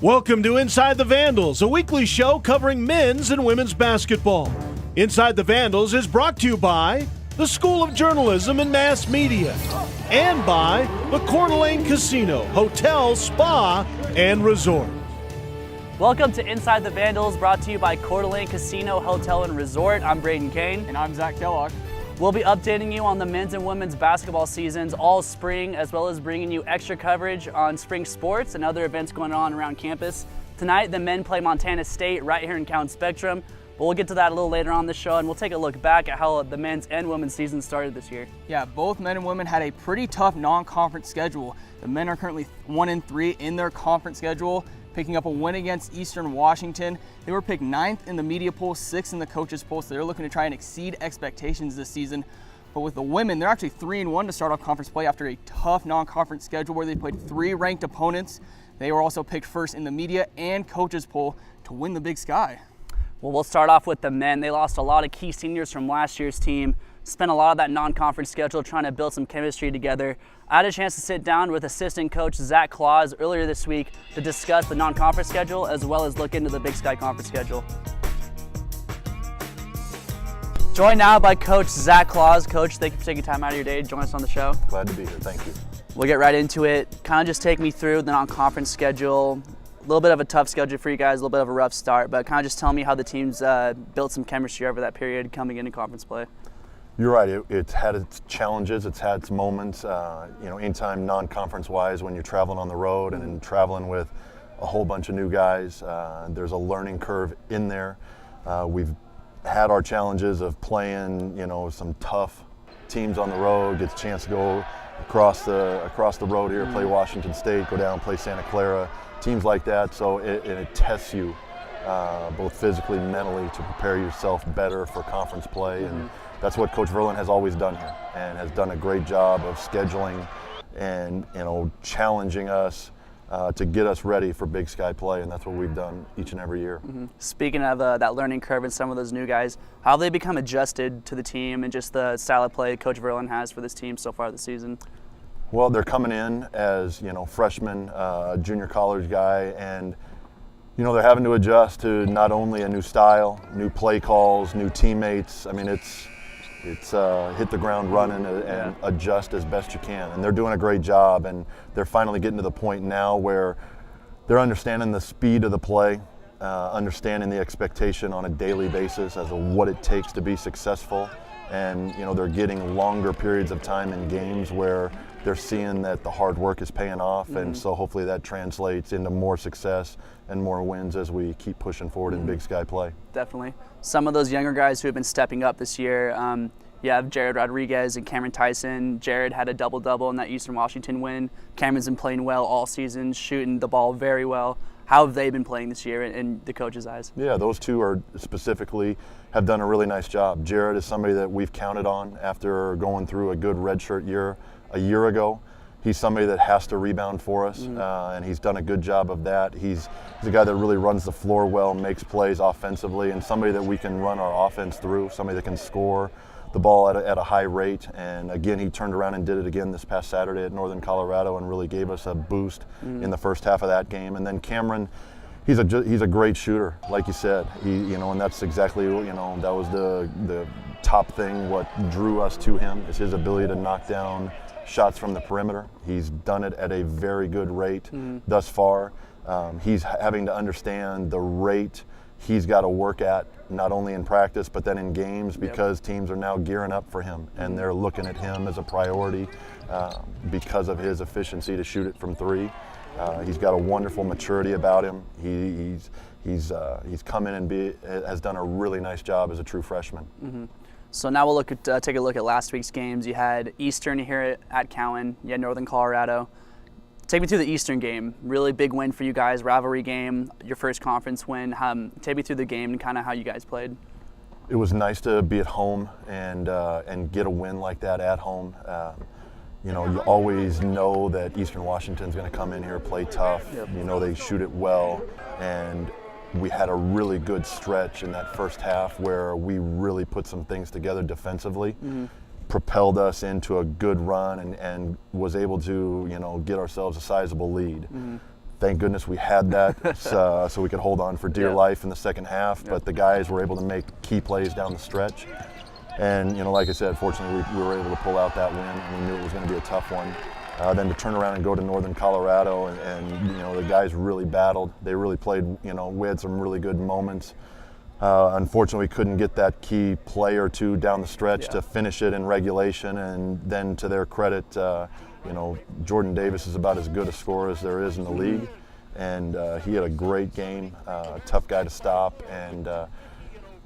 Welcome to Inside the Vandals, a weekly show covering men's and women's basketball. Inside the Vandals is brought to you by the School of Journalism and Mass Media and by the Coeur d'Alene Casino, Hotel, Spa, and Resort. Welcome to Inside the Vandals, brought to you by Coeur d'Alene Casino, Hotel, and Resort. I'm Braden Kane. And I'm Zach Kellogg. We'll be updating you on the men's and women's basketball seasons all spring, as well as bringing you extra coverage on spring sports and other events going on around campus. Tonight, the men play Montana State right here in Count Spectrum, but we'll get to that a little later on the show, and we'll take a look back at how the men's and women's season started this year. Yeah, both men and women had a pretty tough non-conference schedule. The men are currently 1-3 in their conference schedule, picking up a win against Eastern Washington. They were picked 9th in the media poll, 6th in the coaches poll, so they're looking to try and exceed expectations this season. But with the women, they're actually 3-1 to start off conference play after a tough non-conference schedule where they played 3 ranked opponents. They were also picked first in the media and coaches poll to win the Big Sky. Well, we'll start off with the men. They lost a lot of key seniors from last year's team, spent a lot of that non-conference schedule trying to build some chemistry together. I had a chance to sit down with assistant coach Zach Claus earlier this week to discuss the non-conference schedule as well as look into the Big Sky Conference schedule. Joined now by Coach Zach Claus. Coach, thank you for taking time out of your day to join us on the show. Glad to be here, thank you. We'll get right into it. Kind of just take me through the non-conference schedule. A little bit of a tough schedule for you guys, a little bit of a rough start, but kind of just tell me how the team's built some chemistry over that period coming into conference play. You're right, it's had its challenges, it's had its moments, anytime non-conference wise when you're traveling on the road and then traveling with a whole bunch of new guys, there's a learning curve in there. We've had our challenges of playing, some tough teams on the road, gets a chance to go across the road here, play Washington State, go down, play Santa Clara, teams like that, so it tests you both physically and mentally to prepare yourself better for conference play, and that's what Coach Verlin has always done here and has done a great job of scheduling and challenging us to get us ready for Big Sky play, and that's what we've done each and every year. Speaking of that learning curve and some of those new guys, how have they become adjusted to the team and just the style of play Coach Verlin has for this team so far this season? Well, they're coming in as freshmen, junior college guy, and they're having to adjust to not only a new style, new play calls, new teammates. I mean, it's hit the ground running and adjust as best you can, and they're doing a great job. And they're finally getting to the point now where they're understanding the speed of the play, understanding the expectation on a daily basis as to what it takes to be successful. And they're getting longer periods of time in games where they're seeing that the hard work is paying off, and so hopefully that translates into more success and more wins as we keep pushing forward in Big Sky play. Definitely. Some of those younger guys who have been stepping up this year, you have Jared Rodriguez and Cameron Tyson. Jared had a double-double in that Eastern Washington win. Cameron's been playing well all season, shooting the ball very well. How have they been playing this year in the coach's eyes? Yeah, those two are specifically have done a really nice job. Jared is somebody that we've counted on after going through a good redshirt year a year ago. He's somebody that has to rebound for us, and he's done a good job of that. He's a guy that really runs the floor well, makes plays offensively, and somebody that we can run our offense through, somebody that can score the ball at a high rate. And again, he turned around and did it again this past Saturday at Northern Colorado and really gave us a boost in the first half of that game. And then Cameron, he's a great shooter, like you said. And that's exactly that was the top thing. What drew us to him is his ability to knock down shots from the perimeter. He's done it at a very good rate thus far. He's having to understand the rate he's got to work at, not only in practice but then in games, because teams are now gearing up for him and they're looking at him as a priority because of his efficiency to shoot it from three. He's got a wonderful maturity about him. He's come in and has done a really nice job as a true freshman. So now we'll take a look at last week's games. You had Eastern here at Cowan. You had Northern Colorado. Take me through the Eastern game. Really big win for you guys, rivalry game, your first conference win. Take me through the game and kind of how you guys played. It was nice to be at home and get a win like that at home. You always know that Eastern Washington's going to come in here, play tough. They shoot it well, and we had a really good stretch in that first half where we really put some things together defensively. Propelled us into a good run and was able to, get ourselves a sizable lead. Thank goodness we had that so we could hold on for dear life in the second half. But the guys were able to make key plays down the stretch. And, like I said, fortunately, we were able to pull out that win, and we knew it was going to be a tough one. Then to turn around and go to Northern Colorado, and the guys really battled. They really played, we had some really good moments. Unfortunately, we couldn't get that key play or two down the stretch to finish it in regulation. And then to their credit, Jordan Davis is about as good a scorer as there is in the league. And he had a great game, tough guy to stop, and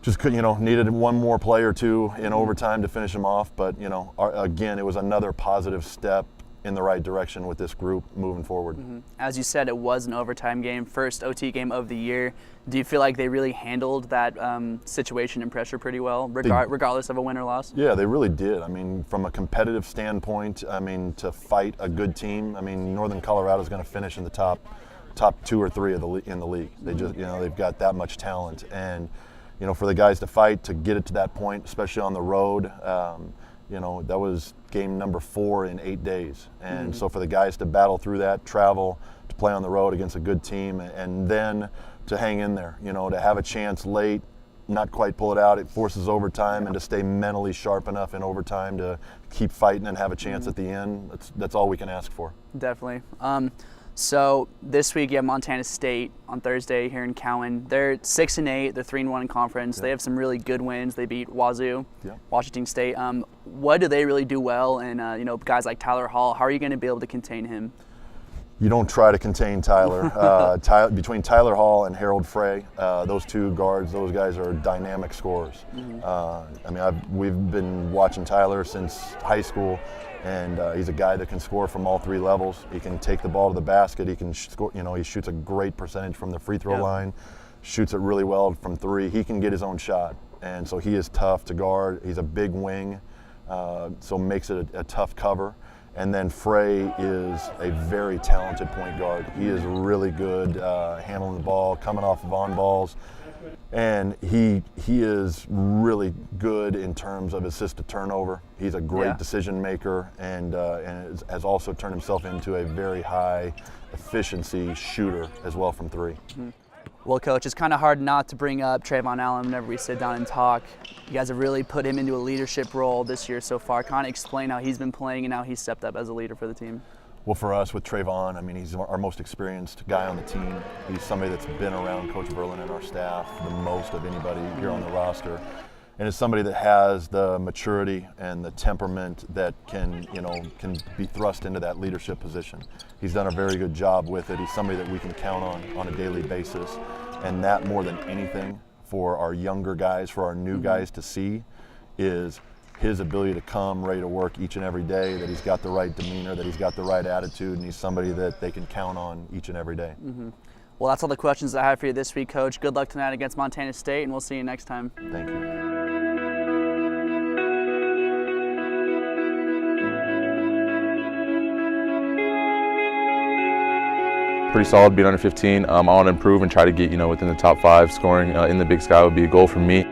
just needed one more play or two in overtime to finish him off. But, again, it was another positive step in the right direction with this group moving forward. As you said, it was an overtime game, first OT game of the year. Do you feel like they really handled that situation and pressure pretty well, regardless of a win or loss? Yeah, they really did. I mean, from a competitive standpoint, to fight a good team, Northern Colorado is going to finish in the top 2 or 3 in the league. They just, they've got that much talent. And, for the guys to fight, to get it to that point, especially on the road, that was game number 4 in 8 days. And so for the guys to battle through that, travel, to play on the road against a good team, and then to hang in there, to have a chance late, not quite pull it out, it forces overtime, and to stay mentally sharp enough in overtime to keep fighting and have a chance at the end, that's all we can ask for. Definitely. So this week you have Montana State on Thursday here in Cowan. They're 6-8. They're 3-1 in conference. They have some really good wins. They beat Wazoo, Washington State. What do they really do well? And guys like Tyler Hall, how are you going to be able to contain him? You don't try to contain Tyler. Between Tyler Hall and Harold Frey, those two guards, those guys are dynamic scorers. We've been watching Tyler since high school. And he's a guy that can score from all 3 levels. He can take the ball to the basket. He can score. He shoots a great percentage from the free throw line. Shoots it really well from 3. He can get his own shot, and so he is tough to guard. He's a big wing, so makes it a tough cover. And then Frey is a very talented point guard. He is really good handling the ball, coming off of on balls. And he is really good in terms of assist to turnover. He's a great decision maker, and has also turned himself into a very high efficiency shooter as well from 3. Well, Coach, it's kind of hard not to bring up Trayvon Allen whenever we sit down and talk. You guys have really put him into a leadership role this year so far. Kind of explain how he's been playing and how he's stepped up as a leader for the team. Well, for us with Trayvon, he's our most experienced guy on the team. He's somebody that's been around Coach Verlin and our staff the most of anybody here on the roster. And it's somebody that has the maturity and the temperament that can be thrust into that leadership position. He's done a very good job with it. He's somebody that we can count on a daily basis. And that, more than anything, for our younger guys, for our new guys to see, is his ability to come ready to work each and every day, that he's got the right demeanor, that he's got the right attitude, and he's somebody that they can count on each and every day. Well, that's all the questions I have for you this week, Coach. Good luck tonight against Montana State, and we'll see you next time. Thank you. Pretty solid being under 15. I want to improve and try to get within the top 5. Scoring in the Big Sky would be a goal for me.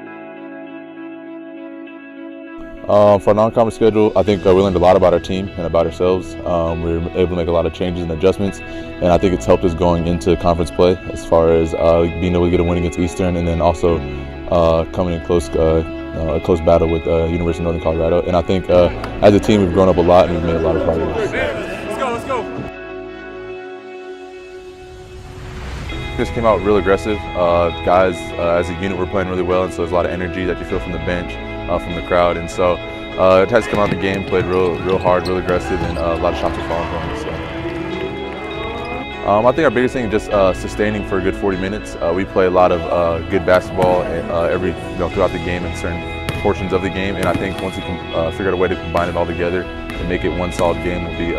For a non-conference schedule, I think we learned a lot about our team and about ourselves. We were able to make a lot of changes and adjustments, and I think it's helped us going into conference play as far as being able to get a win against Eastern, and then also coming in a close battle with University of Northern Colorado. And I think as a team, we've grown up a lot and we've made a lot of progress. Let's go. Just came out real aggressive. Guys, as a unit, we're playing really well, and so there's a lot of energy that you feel from the bench, from the crowd, and so it has come out in the game, played real hard, real aggressive, and a lot of shots are falling from us. So. I think our biggest thing is just sustaining for a good 40 minutes. We play a lot of good basketball throughout the game and certain portions of the game, and I think once we can figure out a way to combine it all together and make it one solid game, we'll be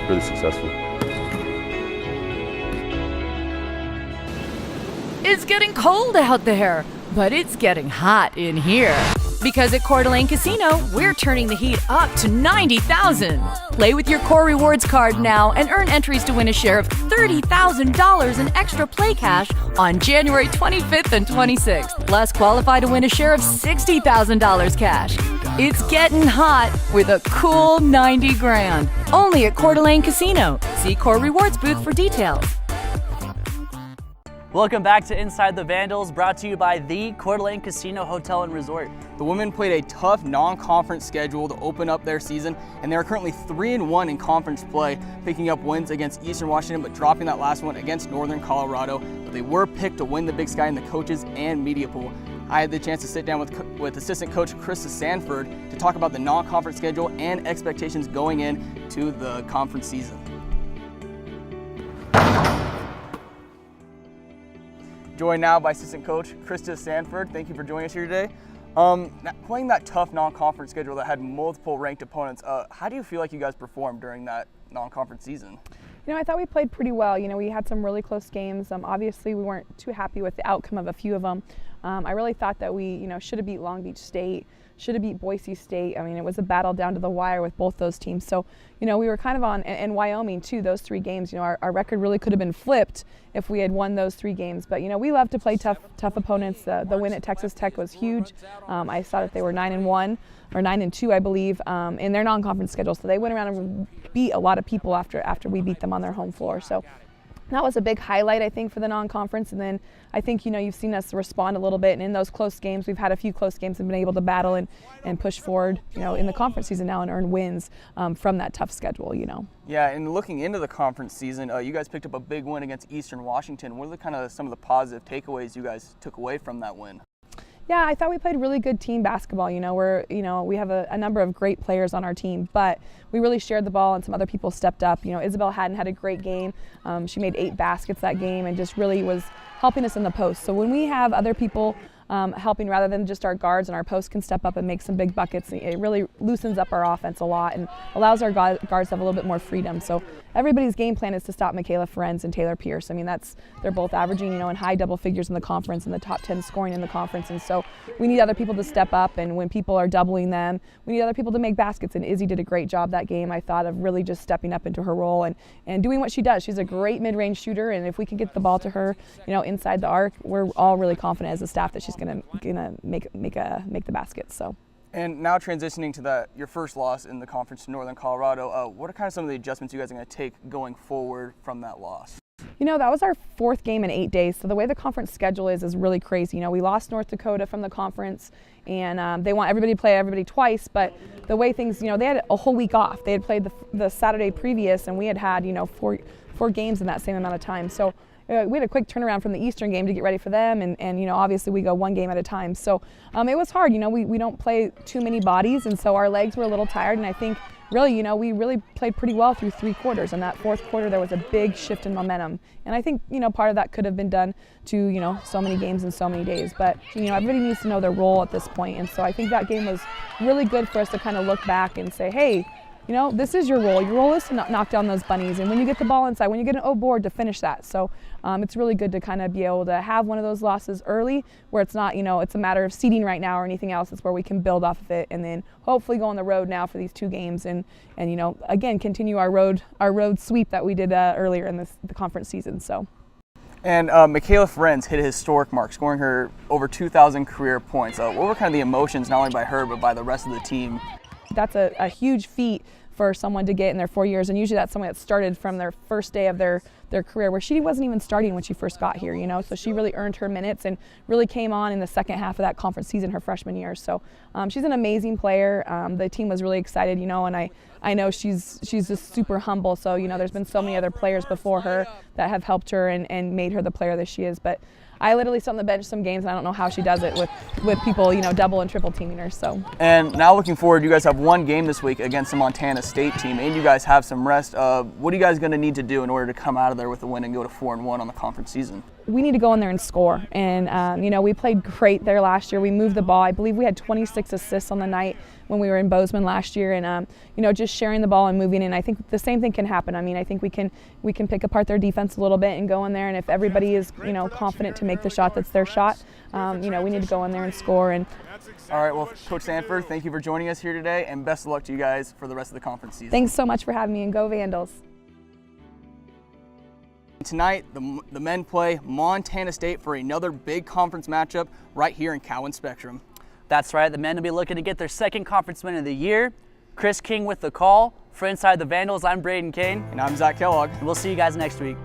really successful. It's getting cold out there, but it's getting hot in here. Because at Coeur d'Alene Casino, we're turning the heat up to 90,000. Play with your Core Rewards card now and earn entries to win a share of $30,000 in extra play cash on January 25th and 26th. Plus, qualify to win a share of $60,000 cash. It's getting hot with a cool 90 grand. Only at Coeur d'Alene Casino. See Core Rewards booth for details. Welcome back to Inside the Vandals, brought to you by the Coeur d'Alene Casino Hotel and Resort. The women played a tough non-conference schedule to open up their season, and they are currently 3-1 in conference play, picking up wins against Eastern Washington, but dropping that last one against Northern Colorado. But they were picked to win the Big Sky in the coaches and media pool. I had the chance to sit down with assistant coach Krista Sanford to talk about the non-conference schedule and expectations going into the conference season. Joined now by assistant coach Krista Sanford. Thank you for joining us here today. Playing that tough non-conference schedule that had multiple ranked opponents, how do you feel like you guys performed during that non-conference season? You know, I thought we played pretty well. You know, we had some really close games. Obviously, we weren't too happy with the outcome of a few of them. I really thought that we, should have beat Long Beach State, should have beat Boise State. I mean, it was a battle down to the wire with both those teams. So, we were kind of on, and Wyoming too, those 3 games. Our record really could have been flipped if we had won those 3 games. But, we love to play tough opponents. The win at Texas Tech was huge. I saw that they were 9-1 or 9-2, I believe, in their non-conference schedule. So they went around and beat a lot of people after we beat them on their home floor. So that was a big highlight, I think, for the non-conference. And then I think, you've seen us respond a little bit. And in those close games, we've had a few close games and been able to battle and push forward, in the conference season now and earn wins from that tough schedule, Yeah, and looking into the conference season, you guys picked up a big win against Eastern Washington. What are some of the positive takeaways you guys took away from that win? Yeah, I thought we played really good team basketball. We have a number of great players on our team, but we really shared the ball and some other people stepped up. Isabel Haddon had a great game. She made 8 baskets that game and just really was helping us in the post. So when we have other people helping rather than just our guards, and our posts can step up and make some big buckets, it really loosens up our offense a lot and allows our guards to have a little bit more freedom. So everybody's game plan is to stop Michaela Ferenz and Taylor Pierce. I mean, they're both averaging, in high double figures in the conference and the top 10 scoring in the conference. And so we need other people to step up, and when people are doubling them, we need other people to make baskets. And Izzy did a great job that game, I thought, of really just stepping up into her role and doing what she does. She's a great mid-range shooter, and if we can get the ball to her, inside the arc, we're all really confident as a staff that she's gonna make the baskets. So. And now transitioning to your first loss in the conference to Northern Colorado, what are kind of some of the adjustments you guys are going to take going forward from that loss? That was our 4th game in 8 days. So the way the conference schedule is really crazy. We lost North Dakota from the conference, and they want everybody to play everybody twice. But the way things, they had a whole week off. They had played the Saturday previous, and we had 4 games in that same amount of time. So we had a quick turnaround from the Eastern game to get ready for them, and obviously we go 1 game at a time. So it was hard. We don't play too many bodies, and so our legs were a little tired. And I think really, we really played pretty well through 3 quarters. And that 4th quarter, there was a big shift in momentum. And I think part of that could have been done to so many games in so many days. But everybody needs to know their role at this point. And so I think that game was really good for us to kind of look back and say, hey, this is your role. Your role is to knock down those bunnies. And when you get the ball inside, when you get an O board, to finish that. So it's really good to kind of be able to have one of those losses early where it's not, it's a matter of seeding right now or anything else. It's where we can build off of it and then hopefully go on the road now for these 2 games and again, continue our road sweep that we did earlier in the conference season. So. And Michaela Ferenz hit a historic mark, scoring her over 2,000 career points. What were kind of the emotions, not only by her, but by the rest of the team? That's a huge feat for someone to get in their 4 years, and usually that's someone that started from their first day of their career, where she wasn't even starting when she first got here, so she really earned her minutes and really came on in the second half of that conference season her freshman year. So she's an amazing player. The team was really excited, and I know she's just super humble. So there's been so many other players before her that have helped her and made her the player that she is. But I literally sit on the bench some games, and I don't know how she does it with people, double and triple teaming her. So. And now looking forward, you guys have 1 game this week against the Montana State team, and you guys have some rest. What are you guys going to need to do in order to come out of there with a win and go to 4-1 on the conference season? We need to go in there and score. And, we played great there last year. We moved the ball. I believe we had 26 assists on the night when we were in Bozeman last year. And, just sharing the ball and moving in. I think the same thing can happen. I mean, I think we can pick apart their defense a little bit and go in there. And if everybody is, confident to make the shot that's their shot, we need to go in there and score. And all right, well, Coach Sanford, thank you for joining us here today, and best of luck to you guys for the rest of the conference season. Thanks so much for having me, and go Vandals. Tonight, the men play Montana State for another big conference matchup right here in Cowan Spectrum. That's right, the men will be looking to get their 2nd conference win of the year. Chris King with the call. For Inside the Vandals, I'm Braden Kane. And I'm Zach Kellogg. And we'll see you guys next week.